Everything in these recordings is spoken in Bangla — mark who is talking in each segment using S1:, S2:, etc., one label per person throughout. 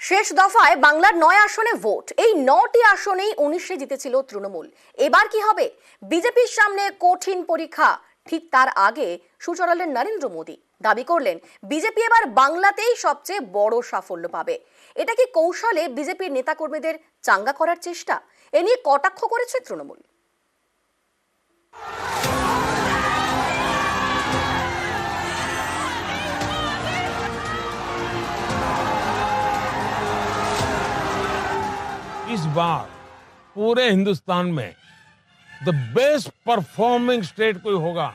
S1: শেষ দফায় বাংলার ৯ আসনে ভোট। এই ৯টি আসনেই ১৯-এ জিতেছিল তৃণমূল। এবার কি হবে? বিজেপির সামনে কঠিন পরীক্ষা। ঠিক তার আগে সুচরালেন নরেন্দ্র মোদী। দাবি করলেন বিজেপি এবার বাংলাতেই সবচেয়ে বড় সাফল্য পাবে। এটা কি কৌশলে বিজেপির নেতাকর্মীদের চাঙ্গা করার চেষ্টা? এ নিয়ে কটাক্ষ করেছে তৃণমূল।
S2: इस बार पूरे हिंदुस्तान में द बेस्ट परफॉर्मिंग स्टेट कोई होगा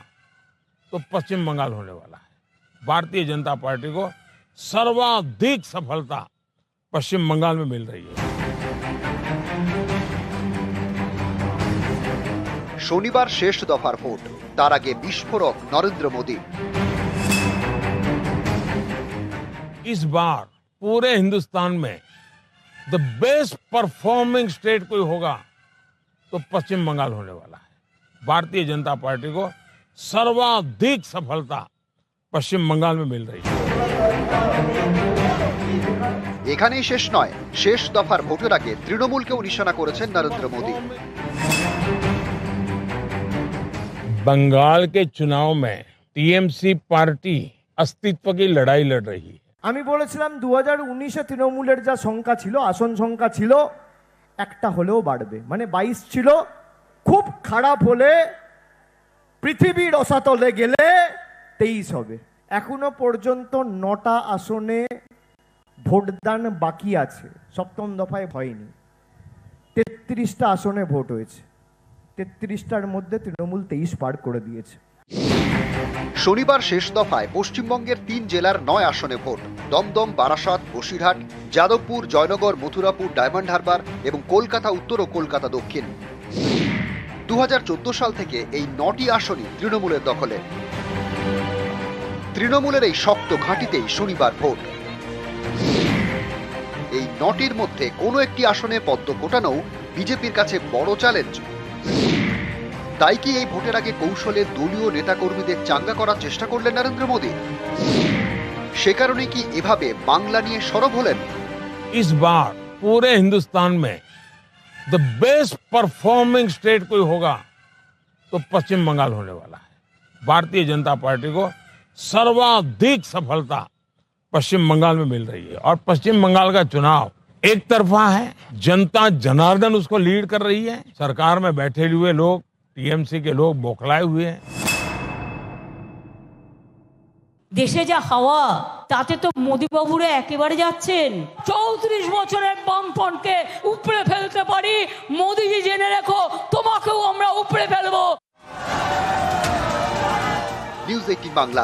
S2: तो पश्चिम बंगाल होने वाला है। भारतीय जनता पार्टी को सर्वाधिक सफलता पश्चिम बंगाल में मिल रही है।
S3: শনিবার শেষ দফার ভোট, তার আগে বিস্ফোরক নরেন্দ্র মোদী।
S2: इस बार पूरे हिंदुस्तान में द बेस्ट परफॉर्मिंग स्टेट कोई होगा तो पश्चिम बंगाल होने वाला है। भारतीय जनता पार्टी को सर्वाधिक सफलता पश्चिम बंगाल में मिल रही है।
S3: এখানেই শেষ নয়, শেষ দফার ভোটের আগে তৃণমূলকেও নিশানা করেছেন নরেন্দ্র মোদী।
S2: बंगाल के चुनाव में टीएमसी पार्टी अस्तित्व की लड़ाई लड़ रही है।
S4: আমি বলেছিলাম 2019-এ তৃণমূলের যা সংখ্যা ছিল, আসন সংখ্যা ছিল, একটা হলেও বাড়বে, মানে 22 ছিল। খুব খারাপ হলে পৃথিবীর রসাতলে গেলে 23 হবে। এখনো পর্যন্ত 9টা আসনে ভোটদান বাকি আছে, সপ্তম দফায় হয়নি। 33টা আসনে ভোট হয়েছে, 33টার মধ্যে তৃণমূল 23 পার করে দিয়েছে।
S3: শনিবার শেষ দফায় পশ্চিমবঙ্গের 3 জেলার 9 আসনে ভোট। দমদম, বারাসাত, বসিরহাট, যাদবপুর, জয়নগর, মথুরাপুর, ডায়মন্ড হারবার এবং কলকাতা উত্তর ও কলকাতা দক্ষিণ। 2014 সাল থেকে এই 9টি আসনই তৃণমূলের দখলে। তৃণমূলের এই শক্ত ঘাঁটিতেই শনিবার ভোট। এই 9টির মধ্যে কোনো একটি আসনে পদ্ম ফোটানোও বিজেপির কাছে বড় চ্যালেঞ্জ। তাই কি এই ভোটের আগে কৌশলে দলীয় নেতাকর্মীদের চাঙ্গা করার চেষ্টা করলেন নরেন্দ্র মোদী? সে কারণে কি এভাবে বাংলা নিয়ে সরব হলেন?
S2: इस बार पूरे हिंदुस्तान में द बेस्ट परफॉर्मिंग स्टेट कोई होगा तो पश्चिम बंगाल होने वाला है। भारतीय जनता पार्टी को सर्वाधिक सफलता पश्चिम बंगाल में मिल रही है। और पश्चिम बंगाल का चुनाव एक तरफा है, जनता जनार्दन उसको लीड कर रही है। सरकार में बैठे हुए लोग, टीएमसी के लोग बौखलाए हुए हैं।
S5: দেশে যা হাওয়া তাতে তো মোদী বাবুরা একেবারে যাচ্ছেন। 34 বছরের বামফ্রন্টকে উপড়ে ফেলতে পারি। মোদীজি জেনে রেখো, তোমাকেও আমরা উপড়ে ফেলবো।
S3: নিউজ 18 বাংলা।